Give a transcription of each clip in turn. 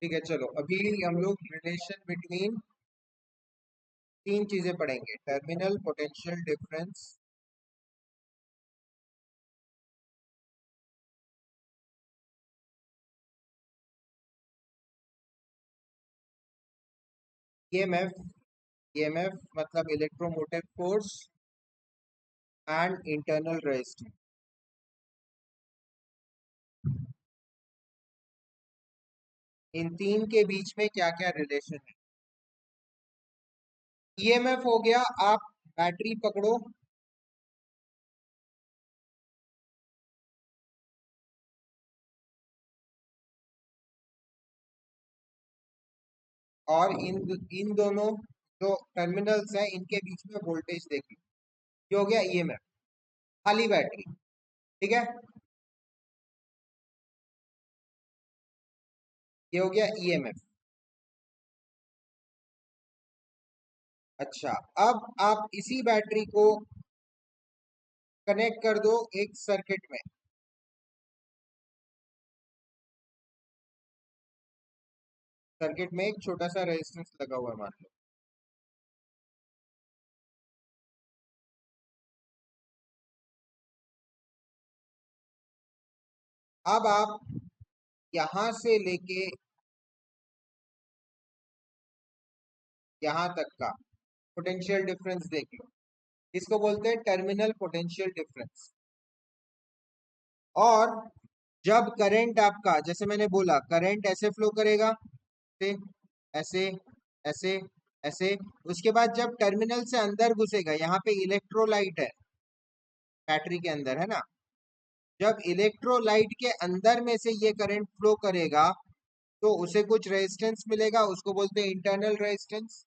ठीक है, चलो अभी हम लोग रिलेशन बिटवीन तीन चीजें पढ़ेंगे। Terminal potential difference, EMF, EMF मतलब electromotive force, and internal resistance. इन तीन के बीच में क्या क्या रिलेशन है? ईएमएफ हो गया, आप बैटरी पकड़ो, और इन दोनों जो टर्मिनल्स हैं इनके बीच में वोल्टेज देखिए। ये हो गया ईएमएफ, खाली बैटरी। ठीक है, ये हो गया ईएमएफ। अच्छा, अब आप इसी बैटरी को कनेक्ट कर दो एक सर्किट में। सर्किट में एक छोटा सा रेजिस्टेंस लगा हुआ है मान लो। अब आप यहां से लेके यहां तक का पोटेंशियल डिफरेंस देख लो। इसको बोलते हैं टर्मिनल पोटेंशियल डिफरेंस। और जब करंट आपका, जैसे मैंने बोला, करंट ऐसे फ्लो करेगा, ऐसे ऐसे ऐसे ऐसे। उसके बाद जब टर्मिनल से अंदर घुसेगा, यहाँ पे इलेक्ट्रोलाइट है बैटरी के अंदर, है ना। जब इलेक्ट्रोलाइट के अंदर में से ये करंट फ्लो करेगा तो उसे कुछ रेजिस्टेंस मिलेगा, उसको बोलते हैं इंटरनल रेजिस्टेंस।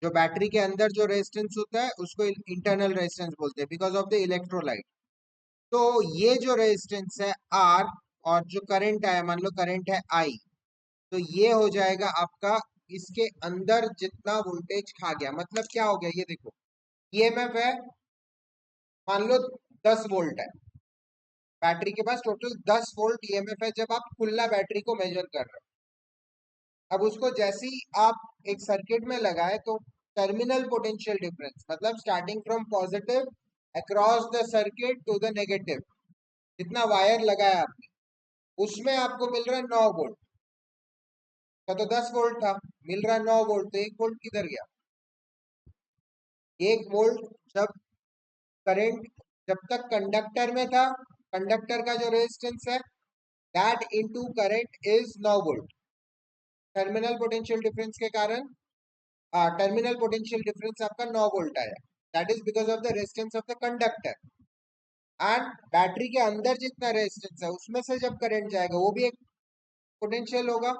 जो बैटरी के अंदर जो रेजिस्टेंस होता है उसको इंटरनल रेजिस्टेंस बोलते हैं, बिकॉज ऑफ द इलेक्ट्रोलाइट। तो ये जो रेजिस्टेंस है आर, और जो करंट है, मान लो करंट है आई, तो ये हो जाएगा आपका इसके अंदर जितना वोल्टेज खा गया। मतलब क्या हो गया, ये देखो, ईएमएफ है, मान लो 10 वोल्ट है, बैटरी के पास टोटल 10 वोल्ट ईएमएफ है जब आप खुला बैटरी को मेजर कर रहे हो। अब उसको जैसे ही आप एक सर्किट में लगाए तो टर्मिनल पोटेंशियल डिफरेंस, मतलब starting from positive across the circuit to the negative, जितना वायर लगाया आपने, उसमें आपको मिल रहा है 9 वोल्ट का। तो 10 वोल्ट था, मिल रहा है 9 वोल्ट, तो 1 वोल्ट किधर गया? 1 वोल्ट जब करंट, जब तक कंडक्टर में था, कंडक्टर का जो रेजिस्टेंस है, that into current is 9 volt. Terminal potential difference के कारण टर्मिनल पोटेंशियल डिफरेंस आपका 9 वोल्ट आया। That is because of the resistance of the conductor. And battery के अंदर जितना रेजिस्टेंस है उसमें से जब करंट जाएगा वो भी एक पोटेंशियल होगा,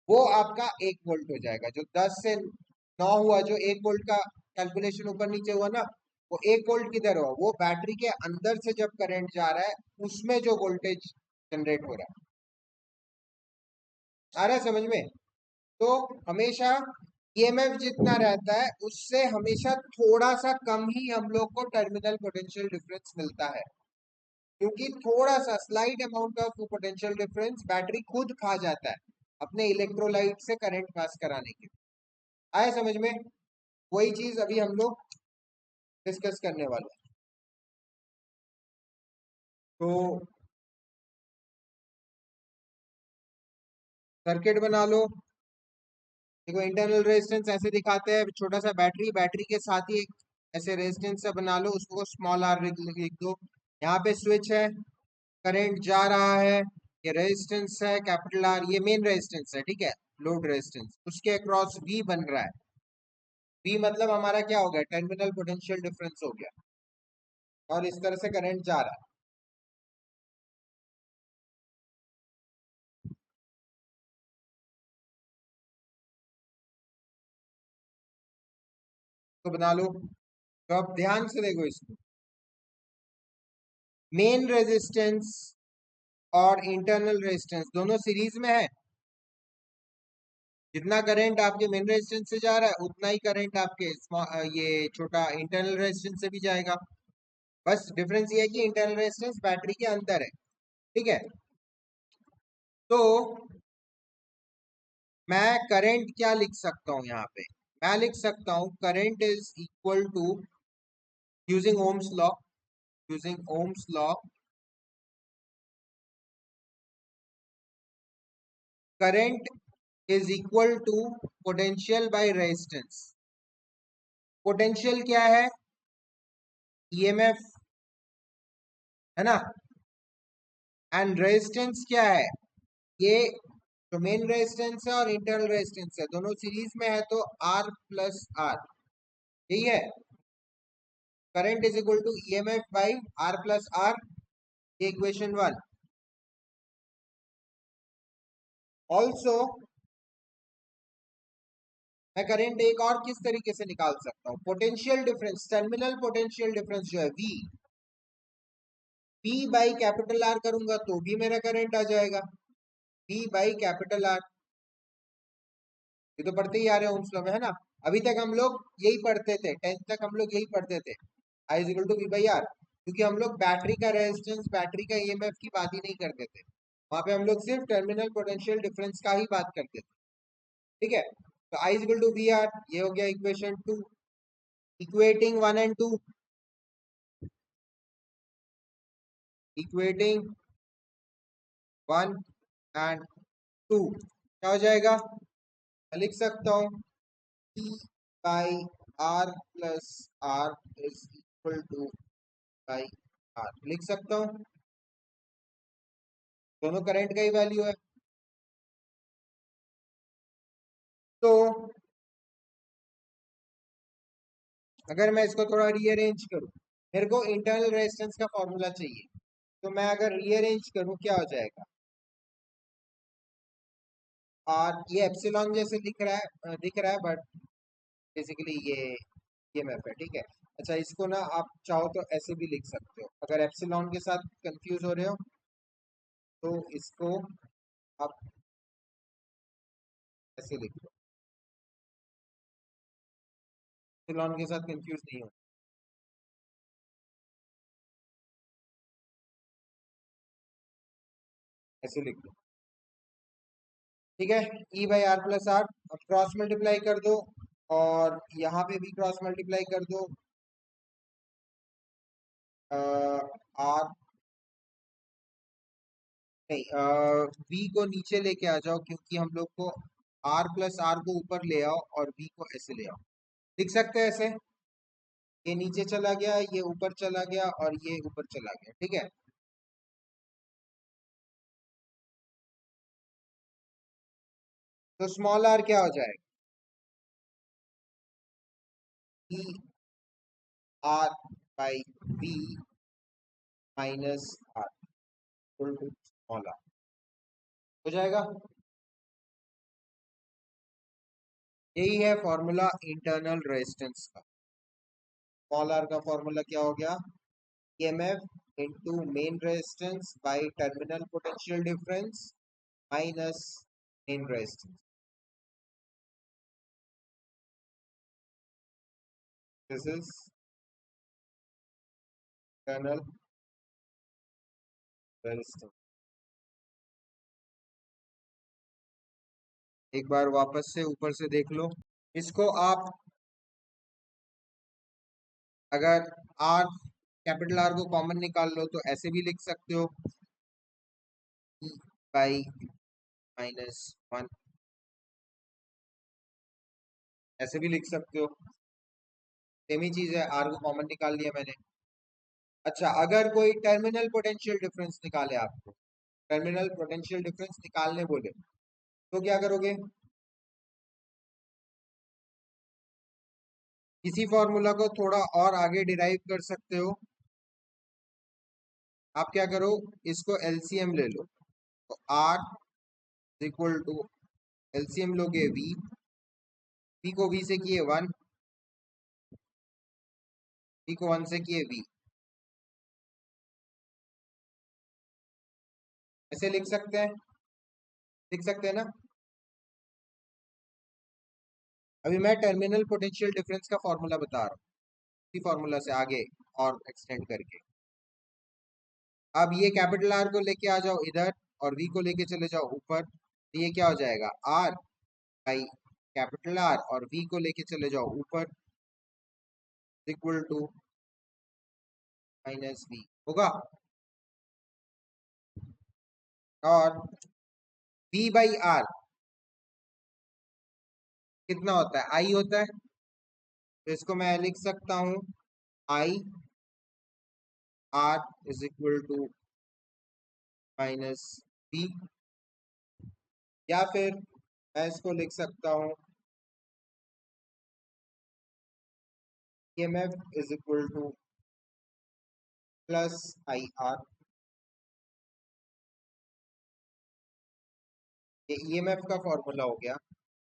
वो आपका 1 वोल्ट हो जाएगा। जो 10 से 9 हुआ, जो 1 वोल्ट का कैलकुलेशन ऊपर नीचे हुआ ना, वो 1 वोल्ट किधर हुआ? वो बैटरी के अंदर से जब करंट जा रहा है उसमें जो वोल्टेज जनरेट हो रहा है। आ रहा है समझ में? तो हमेशा ईएमएफ जितना रहता है उससे हमेशा थोड़ा सा कम ही हम लोग को टर्मिनल पोटेंशियल डिफरेंस मिलता है, क्योंकि थोड़ा सा slight amount of potential difference battery खुद खा जाता है अपने इलेक्ट्रोलाइट से करंट पास कराने के लिए। आया समझ में? वही चीज अभी हम लोग डिस्कस करने वाले हैं। तो सर्किट बना लो। देखो, इंटरनल रेजिस्टेंस ऐसे दिखाते हैं, छोटा सा बैटरी, बैटरी के साथ ही एक ऐसे रेजिस्टेंस सा बना लो, उसको स्मॉल आर लिख दो। यहाँ पे स्विच है, करंट जा रहा है, ये रेजिस्टेंस है कैपिटल आर, ये मेन रेजिस्टेंस है, ठीक है, लोड रेजिस्टेंस। उसके अक्रॉस वी बन रहा है। वी मतलब हमारा क्या हो गया? टर्मिनल पोटेंशियल डिफरेंस हो गया। और इस तरह से करंट जा रहा है। तो बना लो। तो अब ध्यान से देखो इसको, मेन रेजिस्टेंस और इंटरनल रेजिस्टेंस दोनों सीरीज में है। जितना करंट आपके मेन रेजिस्टेंस से जा रहा है उतना ही करंट आपके ये छोटा इंटरनल रेजिस्टेंस से भी जाएगा। बस डिफरेंस ये है कि इंटरनल रेजिस्टेंस बैटरी के अंदर है। ठीक है, तो मैं करंट क्या लिख सकता हूं यहाँ पे? मैं लिख सकता हूं current is equal to, using Ohm's law, using Ohm's law, current is equal to potential by resistance. Potential क्या है? ईएमएफ, है ना? एंड रेजिस्टेंस क्या है? ये जो मेन रेजिस्टेंस है और इंटरनल रेजिस्टेंस है, दोनों सीरीज में है, तो आर प्लस आर, यही है। Current is equal to EMF by R plus R, ये इक्वेशन 1। ऑल्सो मैं करंट एक और किस तरीके से निकाल सकता हूँ? Potential difference, terminal potential difference जो है V, P by capital R करूंगा तो भी मेरा करंट आ जाएगा, पी बाई कैपिटल आर। ये तो पढ़ते ही आ रहे हैं ओम्स लॉ में, है ना? अभी तक हम लोग यही पढ़ते थे, 10th तक हम लोग यही पढ़ते थे, I is equal to V by R, क्योंकि हम लोग बैटरी का रेजिस्टेंस, बैटरी का ईएमएफ की बात ही नहीं करते थे। वहां पे हम लोग सिर्फ टर्मिनल पोटेंशियल डिफरेंस का ही बात करते थे, ठीक है? तो I is equal to V R, ये हो गया equation 2। Equating 1 and 2, equating 1 and 2 क्या हो जाएगा? मैं लिख सकता हूँ P by R plus R is equal to by R, लिख सकता हूँ। दोनों करंट का ही वैल्यू है। तो अगर मैं इसको थोड़ा रीअरेंज करूँ, मेरे को इंटरनल रेजिस्टेंस का फॉर्मूला चाहिए, तो मैं अगर रीअरेंज करूँ क्या हो जाएगा? और ये एप्सिलॉन जैसे दिख रहा है, बट बेसिकली ये मैप है, ठीक है? अच्छा, इसको ना आप चाहो तो ऐसे भी लिख सकते हो, अगर एप्सिलॉन के साथ कंफ्यूज हो रहे हो तो इसको आप ऐसे लिख लो, एप्सिलॉन के साथ कंफ्यूज नहीं हो, ऐसे लिख लो, ठीक है? ई बाई आर प्लस आर, अब क्रॉस मल्टीप्लाई कर दो, और यहाँ पे भी क्रॉस मल्टीप्लाई कर दो, आर नहीं, वी को नीचे लेके आ जाओ, क्योंकि हम लोग को आर प्लस आर को ऊपर ले आओ और वी को ऐसे ले आओ। लिख सकते हैं ऐसे, ये नीचे चला गया, ये ऊपर चला गया और ये ऊपर चला गया, ठीक है? तो स्मॉल आर क्या हो जाएगा? E R by V minus R equal to small R, हो जाएगा। यही है फॉर्मूला इंटरनल रेजिस्टेंस का। स्मॉल आर का फॉर्मूला क्या हो गया? EMF into main resistance by terminal potential difference minus main resistance, this is internal resistance. एक बार वापस से ऊपर से देख लो, इसको आप अगर आर, कैपिटल आर को कॉमन निकाल लो तो ऐसे भी लिख सकते हो, ई बाई माइनस 1, ऐसे भी लिख सकते हो, सेम ही चीज है, आर को कॉमन निकाल लिया मैंने। अच्छा, अगर कोई टर्मिनल पोटेंशियल डिफरेंस निकाले, आपको टर्मिनल पोटेंशियल डिफरेंस निकालने बोले, तो क्या करोगे? इसी फॉर्मूला को थोड़ा और आगे डिराइव कर सकते हो। आप क्या करो, इसको एलसीएम ले लो, तो आर इक्वल टू, एलसीएम लोगे वी, वी को वी से किए 1, वी को 1 से किए वी, ऐसे लिख सकते हैं, लिख सकते हैं ना? अभी मैं टर्मिनल पोटेंशियल डिफरेंस का फॉर्मूला बता रहा हूँ, इसी फॉर्मूला से आगे और एक्सटेंड करके। अब ये कैपिटल आर को लेके आ जाओ इधर, और वी को लेके चले जाओ ऊपर, तो ये क्या हो जाएगा? आर बाई कैपिटल आर और वी को लेके चले जाओ ऊपर, इक्वल टू माइनस वी होगा। और वी बाई आर कितना होता है, आई होता है, तो इसको मैं लिख सकता हूं I R is equal to minus V, या फिर मैं इसको लिख सकता हूं EMF is equal to plus I R. ये ईएमएफ का फॉर्मूला हो गया।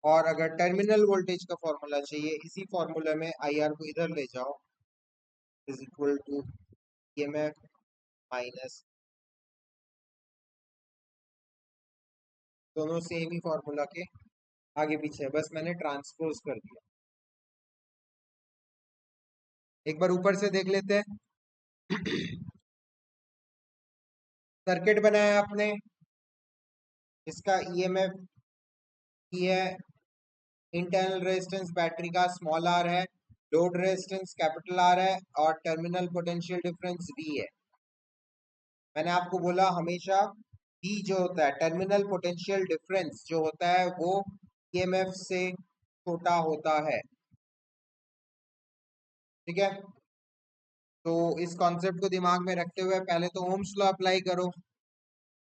और अगर टर्मिनल वोल्टेज का फॉर्मूला चाहिए, इसी फॉर्मूला में आई आर को इधर ले जाओ, is equal to EMF minus, दोनों सेम ही फॉर्मूला के आगे पीछे है, बस मैंने ट्रांसपोज कर दिया। एक बार ऊपर से देख लेते हैं। सर्किट बनाया आपने, इसका ईएमएफ ये है, इंटरनल रेजिस्टेंस बैटरी का स्मॉल आर है, लोड रेजिस्टेंस कैपिटल आर है, और टर्मिनल पोटेंशियल डिफरेंस वी है। मैंने आपको बोला हमेशा वी जो होता है, टर्मिनल पोटेंशियल डिफरेंस जो होता है, वो ईएमएफ से छोटा होता है, ठीक है। तो इस कॉन्सेप्ट को दिमाग में रखते हुए पहले तो ओम्स लॉ अप्लाई करो।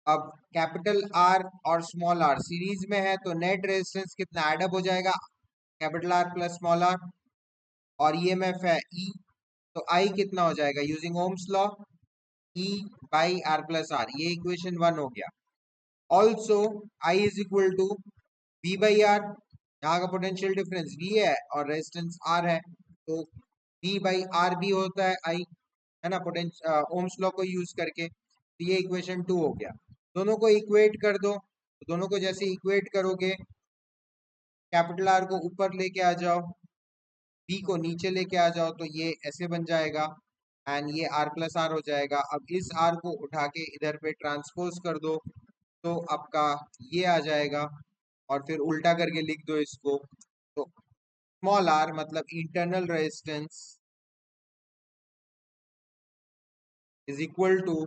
अब कैपिटल आर और स्मॉल आर सीरीज में है, तो नेट रेजिस्टेंस कितना एडअप हो जाएगा, capital R plus small R, और ईएमएफ है ई, तो आई कितना हो जाएगा using Ohm's law, E by R plus R, ये इक्वेशन 1 हो गया। Also I is equal to V by R, यहाँ का पोटेंशियल डिफरेंस वी है और रेजिस्टेंस आर है, तो वी बाई आर भी होता है आई, है ना, पोटेंशियल ओम्स लॉ को यूज करके। तो ये इक्वेशन 2 हो गया। दोनों को इक्वेट कर दो, तो दोनों को जैसे इक्वेट करोगे, कैपिटल आर को ऊपर लेके आ जाओ, बी को नीचे लेके आ जाओ, तो ये ऐसे बन जाएगा, एंड ये आर प्लस आर हो जाएगा। अब इस आर को उठा के इधर पे ट्रांसपोज कर दो, तो आपका ये आ जाएगा, और फिर उल्टा करके लिख दो इसको, तो स्मॉल आर मतलब internal resistance is equal to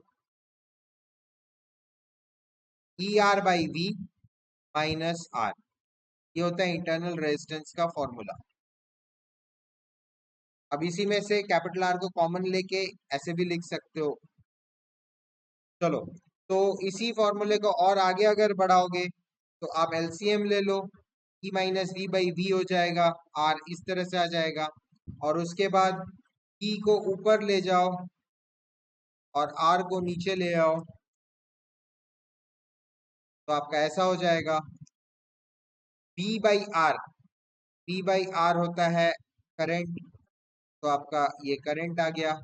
E R by V minus R, ये होता है इंटरनल रेजिस्टेंस का फॉर्मूला। अब इसी में से कैपिटल आर को कॉमन लेके ऐसे भी लिख सकते हो। चलो, तो इसी फॉर्मूले को और आगे अगर बढ़ाओगे, तो आप एलसीएम ले लो, ई माइनस वी बाई वी हो जाएगा, आर इस तरह से आ जाएगा, और उसके बाद ई को ऊपर ले जाओ और आर को नीचे ले आओ, तो आपका ऐसा हो जाएगा, V by R, V by R होता है करंट, तो आपका ये करंट आ गया,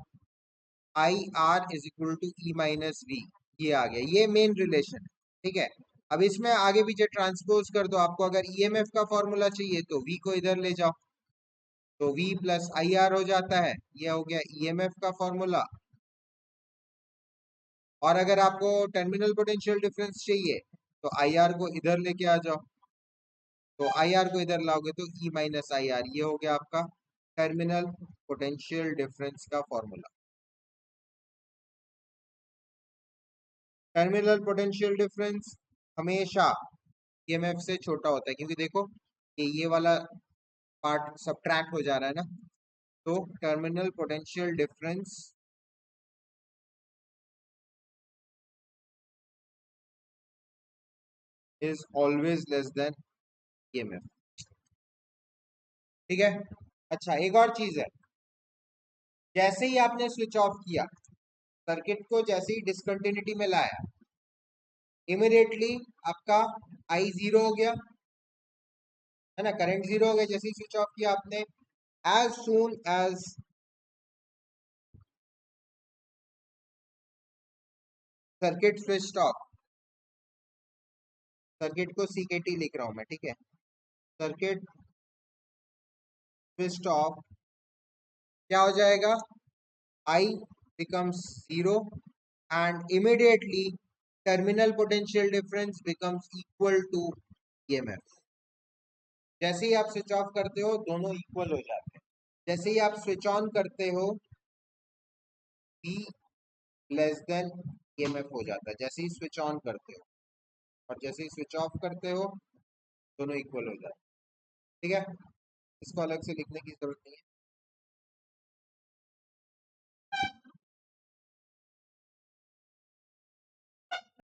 I R is equal to E minus V, ये आ गया, ये मेन रिलेशन है, ठीक है। अब इसमें आगे पीछे ट्रांसपोज कर दो, आपको अगर ईएमएफ का फॉर्मूला चाहिए तो वी को इधर ले जाओ, तो वी प्लस आई आर हो जाता है, ये हो गया ईएमएफ का फॉर्मूला। और अगर आपको टर्मिनल पोटेंशियल डिफरेंस चाहिए, तो आई आर को इधर लेके आ जाओ, तो आई आर को इधर लाओगे तो ई माइनस आई आर, ये हो गया आपका टर्मिनल पोटेंशियल डिफरेंस का फॉर्मूला। टर्मिनल पोटेंशियल डिफरेंस हमेशा ईएमएफ से छोटा होता है, क्योंकि देखो ये वाला पार्ट सबट्रैक्ट हो जा रहा है ना, तो terminal potential difference is always less than EMF, ठीक है। अच्छा, एक और चीज है, जैसे ही आपने स्विच ऑफ किया, सर्किट को जैसे ही डिसकंटिन्यूटी में लाया, इमिडिएटली आपका आई जीरो हो गया, है ना, करंट जीरो हो गया जैसे ही स्विच ऑफ किया आपने। As soon as circuit switch off, circuit को सीकेटी लिख रहा हूं मैं, ठीक है, सर्किट स्विच ऑफ, क्या हो जाएगा, I becomes zero, and immediately terminal potential difference becomes equal to EMF, जैसे ही आप स्विच ऑफ करते हो दोनों इक्वल हो जाते हैं। जैसे ही आप स्विच ऑन करते हो P लेस देन EMF हो जाता है, जैसे ही स्विच ऑन करते हो, और जैसे ही स्विच ऑफ करते हो दोनों इक्वल हो जाते हैं। ठीक है, इसको अलग से लिखने की जरूरत नहीं है।